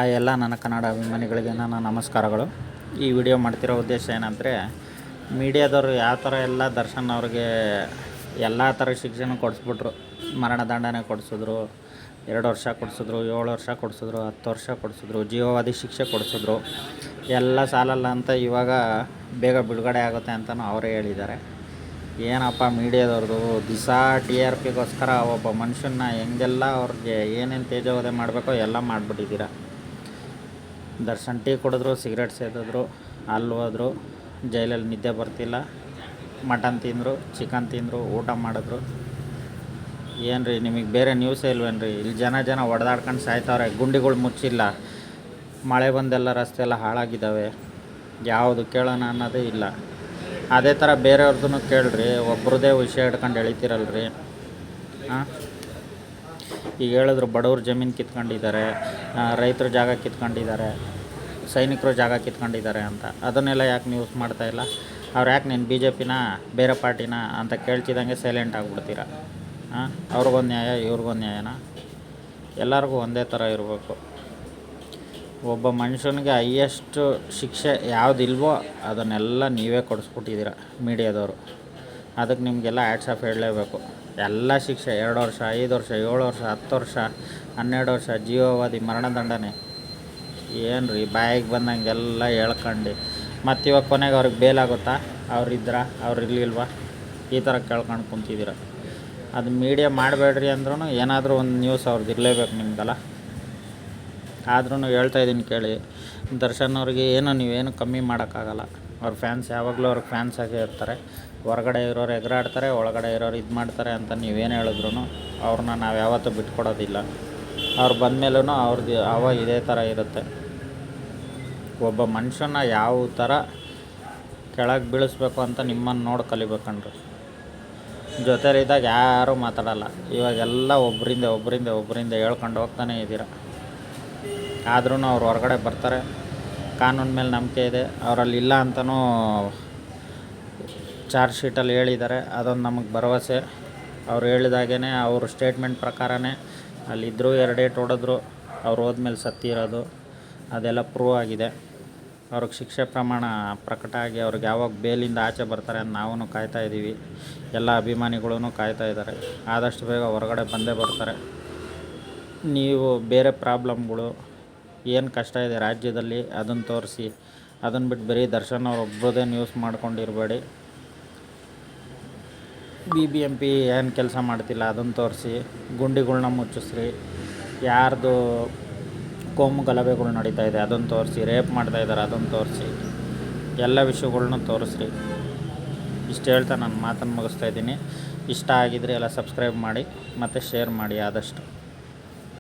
ಎಲ್ಲ ನನ್ನ ಕನ್ನಡ ಅಭಿಮಾನಿಗಳಿಗೆ ನನ್ನ ನಮಸ್ಕಾರಗಳು. ಈ ವಿಡಿಯೋ ಮಾಡ್ತಿರೋ ಉದ್ದೇಶ ಏನಂದರೆ, ಮೀಡಿಯಾದವರು ಯಾವ ಥರ ಎಲ್ಲ ದರ್ಶನ್ ಅವ್ರಿಗೆ ಎಲ್ಲ ಥರ ಶಿಕ್ಷೆನೂ ಕೊಡಿಸ್ಬಿಟ್ರು. ಮರಣದಂಡನೆ ಕೊಡಿಸಿದ್ರು, 2 ವರ್ಷ ಕೊಡಿಸಿದ್ರು, 7 ವರ್ಷ ಕೊಡಿಸಿದ್ರು, 10 ವರ್ಷ ಕೊಡಿಸಿದ್ರು, ಜೀವಾವಧಿ ಶಿಕ್ಷೆ ಕೊಡಿಸಿದ್ರು. ಎಲ್ಲ ಸಾಲಲ್ಲ ಅಂತ ಇವಾಗ ಬೇಗ ಬಿಡುಗಡೆ ಆಗುತ್ತೆ ಅಂತಲೂ ಅವರೇ ಹೇಳಿದ್ದಾರೆ. ಏನಪ್ಪ ಮೀಡಿಯಾದವ್ರದ್ದು ದಿಸಾ TRPಗೋಸ್ಕರ ಒಬ್ಬ ಮನುಷ್ಯನ ಹೆಂಗೆಲ್ಲ ಅವ್ರಿಗೆ ಏನೇನು ತೇಜೋವಧೆ ಮಾಡಬೇಕೋ ಎಲ್ಲ ಮಾಡಿಬಿಟ್ಟಿದ್ದೀರ. ದರ್ಶನ್ ಟೀ ಕುಡಿದ್ರು, ಸಿಗರೇಟ್ ಸೇದಿದ್ರು, ಅಲ್ಲಿ ಹೋದ್ರು, ಜೈಲಲ್ಲಿ ನಿದ್ದೆ ಬರ್ತಿಲ್ಲ, ಮಟನ್ ತಿಂದರು, ಚಿಕನ್ ತಿಂದರು, ಊಟ ಮಾಡಿದ್ರು. ಏನು ರೀ ನಿಮಗೆ ಬೇರೆ ನ್ಯೂಸೇ ಇಲ್ವೇನು ರೀ? ಇಲ್ಲಿ ಜನ ಹೊಡೆದಾಡ್ಕೊಂಡು ಸಾಯ್ತವ್ರೆ, ಗುಂಡಿಗಳು ಮುಚ್ಚಿಲ್ಲ, ಮಳೆ ಬಂದೆಲ್ಲ ರಸ್ತೆ ಎಲ್ಲ ಹಾಳಾಗಿದ್ದಾವೆ, ಯಾವುದು ಕೇಳೋಣ ಅನ್ನೋದೇ ಇಲ್ಲ. ಅದೇ ಥರ ಬೇರೆಯವ್ರದ್ದು ಕೇಳ್ರಿ, ಒಬ್ರದ್ದೇ ವಿಷಯ ಹಿಡ್ಕೊಂಡು ಎಳಿತೀರಲ್ರಿ. ಹಾಂ, ಈಗ ಹೇಳಿದ್ರು ಬಡವ್ರ ಜಮೀನು ಕಿತ್ಕೊಂಡಿದ್ದಾರೆ, ರೈತರ ಜಾಗ ಕಿತ್ಕೊಂಡಿದ್ದಾರೆ, ಸೈನಿಕರು ಜಾಗ ಕಿತ್ಕೊಂಡಿದ್ದಾರೆ ಅಂತ. ಅದನ್ನೆಲ್ಲ ಯಾಕೆ ನ್ಯೂಸ್ ಮಾಡ್ತಾಯಿಲ್ಲ? ಅವ್ರು ಯಾಕೆ ನೀನು BJPನ ಬೇರೆ ಪಾರ್ಟಿನ ಅಂತ ಕೇಳ್ತಿದ್ದಂಗೆ ಸೈಲೆಂಟ್ ಆಗಿಬಿಡ್ತೀರ? ಹಾಂ, ಅವ್ರಿಗೊಂದು ನ್ಯಾಯ ಇವ್ರಿಗೊಂದು ನ್ಯಾಯನ? ಎಲ್ಲರಿಗೂ ಒಂದೇ ಥರ ಇರಬೇಕು. ಒಬ್ಬ ಮನುಷ್ಯನಿಗೆ ಹೈಯೆಸ್ಟ್ ಶಿಕ್ಷೆ ಯಾವುದಿಲ್ವೋ ಅದನ್ನೆಲ್ಲ ನೀವೇ ಕೊಡಿಸ್ಬಿಟ್ಟಿದ್ದೀರ ಮೀಡಿಯಾದವರು. ಅದಕ್ಕೆ ನಿಮಗೆಲ್ಲ ಹ್ಯಾಟ್ಸ್ ಆಫ್ ಹೇಳಲೇಬೇಕು. ಎಲ್ಲ ಶಿಕ್ಷೆ 2 ವರ್ಷ, 5 ವರ್ಷ, 7 ವರ್ಷ, 10 ವರ್ಷ, 12 ವರ್ಷ, ಜೀವಾವಧಿ ಮರಣದಂಡನೆ. ಏನು ರೀ ಬಾಯಿಗೆ ಬಂದಂಗೆಲ್ಲ ಹೇಳ್ಕೊಂಡು ಮತ್ತು ಇವಾಗ ಕೊನೆಗೆ ಅವ್ರಿಗೆ ಬೇಲಾಗುತ್ತಾ? ಅವ್ರು ಇರಲಿಲ್ವಾ? ಈ ಥರ ಕೇಳ್ಕೊಂಡು ಕುಂತಿದ್ದೀರ. ಅದು ಮೀಡಿಯಾ ಮಾಡಬೇಡ್ರಿ ಅಂದ್ರೂ ಏನಾದರೂ ಒಂದು ನ್ಯೂಸ್ ಅವ್ರದ್ದು ಇರಲೇಬೇಕು ನಿಮ್ಗೆಲ್ಲ. ಆದ್ರೂ ಹೇಳ್ತಾಯಿದ್ದೀನಿ ಕೇಳಿ, ದರ್ಶನ್ ಅವ್ರಿಗೆ ನೀವೇನು ಕಮ್ಮಿ ಮಾಡೋಕ್ಕಾಗಲ್ಲ. ಅವ್ರ ಫ್ಯಾನ್ಸ್ ಯಾವಾಗಲೂ ಅವ್ರಿಗೆ ಫ್ಯಾನ್ಸ್ ಆಗೇ ಇರ್ತಾರೆ. ಹೊರಗಡೆ ಇರೋರು ಎಗರಾಡ್ತಾರೆ, ಒಳಗಡೆ ಇರೋರು ಇದು ಮಾಡ್ತಾರೆ ಅಂತ ನೀವೇನು ಹೇಳಿದ್ರು ಅವ್ರನ್ನ ನಾವು ಯಾವತ್ತೂ ಬಿಟ್ಕೊಡೋದಿಲ್ಲ. ಅವ್ರು ಬಂದಮೇಲೂ ಅವ್ರದ್ದು ಇದೇ ಥರ ಇರುತ್ತೆ. ಒಬ್ಬ ಮನುಷ್ಯನ ಯಾವ ಥರ ಕೆಳಗೆ ಬೀಳಿಸ್ಬೇಕು ಅಂತ ನಿಮ್ಮನ್ನು ನೋಡಿ ಕಲಿಬೇಕಣ್ರಿ. ಜೊತೆಲಿದ್ದಾಗ ಯಾರೂ ಮಾತಾಡಲ್ಲ. ಇವಾಗೆಲ್ಲ ಒಬ್ಬರಿಂದ ಹೇಳ್ಕೊಂಡು ಹೋಗ್ತಾನೆ ಇದ್ದೀರ. ಆದ್ರೂ ಅವ್ರು ಹೊರಗಡೆ ಬರ್ತಾರೆ. ಕಾನೂನು ಮೇಲೆ ನಂಬಿಕೆ ಇದೆ. ಅವರಲ್ಲಿ ಇಲ್ಲ ಅಂತಲೂ ಚಾರ್ಜ್ ಶೀಟಲ್ಲಿ ಹೇಳಿದ್ದಾರೆ. ಅದೊಂದು ನಮಗೆ ಭರವಸೆ. ಅವ್ರು ಹೇಳಿದಾಗೇ ಅವ್ರ ಸ್ಟೇಟ್ಮೆಂಟ್ ಪ್ರಕಾರನೇ ಅಲ್ಲಿದ್ದರು, 2 ಏಟು ಹೊಡೆದ್ರು, ಅವ್ರು ಹೋದ್ಮೇಲೆ ಸತ್ತಿರೋದು ಅದೆಲ್ಲ ಪ್ರೂವ್ ಆಗಿದೆ. ಅವ್ರಿಗೆ ಶಿಕ್ಷೆ ಪ್ರಮಾಣ ಪ್ರಕಟ ಆಗಿ ಅವ್ರಿಗೆ ಯಾವಾಗ ಬೇಲಿಂದ ಆಚೆ ಬರ್ತಾರೆ ಅಂತ ನಾವು ಕಾಯ್ತಾ ಇದ್ದೀವಿ. ಎಲ್ಲ ಅಭಿಮಾನಿಗಳೂ ಕಾಯ್ತಾ ಇದ್ದಾರೆ. ಆದಷ್ಟು ಬೇಗ ಹೊರಗಡೆ ಬಂದೇ ಬರ್ತಾರೆ. ನೀವು ಬೇರೆ ಪ್ರಾಬ್ಲಮ್ಗಳು ಏನು ಕಷ್ಟ ಇದೆ ರಾಜ್ಯದಲ್ಲಿ ಅದನ್ನು ತೋರಿಸಿ. ಅದನ್ನು ಬಿಟ್ಟು ಬರೀ ದರ್ಶನ್ ಅವ್ರು ಒಬ್ಬರದೇ ನ್ಯೂಸ್ ಮಾಡ್ಕೊಂಡಿರಬೇಡಿ. BBMP ಏನು ಕೆಲಸ ಮಾಡ್ತಿಲ್ಲ ಅದನ್ನು ತೋರಿಸಿ. ಗುಂಡಿಗಳ್ನ ಮುಚ್ಚಿಸ್ರಿ. ಯಾರ್ದು ಕೋಮು ಗಲಭೆಗಳು ನಡೀತಾ ಇದೆ ಅದನ್ನು ತೋರಿಸಿ. ರೇಪ್ ಮಾಡ್ತಾಯಿದ್ದಾರೆ ಅದನ್ನು ತೋರಿಸಿ. ಎಲ್ಲ ವಿಷಯಗಳ್ನೂ ತೋರಿಸ್ರಿ. ಇಷ್ಟು ಹೇಳ್ತಾ ನಾನು ಮಾತನ್ನು ಮುಗಿಸ್ತಾಯಿದ್ದೀನಿ. ಇಷ್ಟ ಆಗಿದ್ರೆ ಎಲ್ಲ ಸಬ್ಸ್ಕ್ರೈಬ್ ಮಾಡಿ ಮತ್ತು ಶೇರ್ ಮಾಡಿ ಆದಷ್ಟು.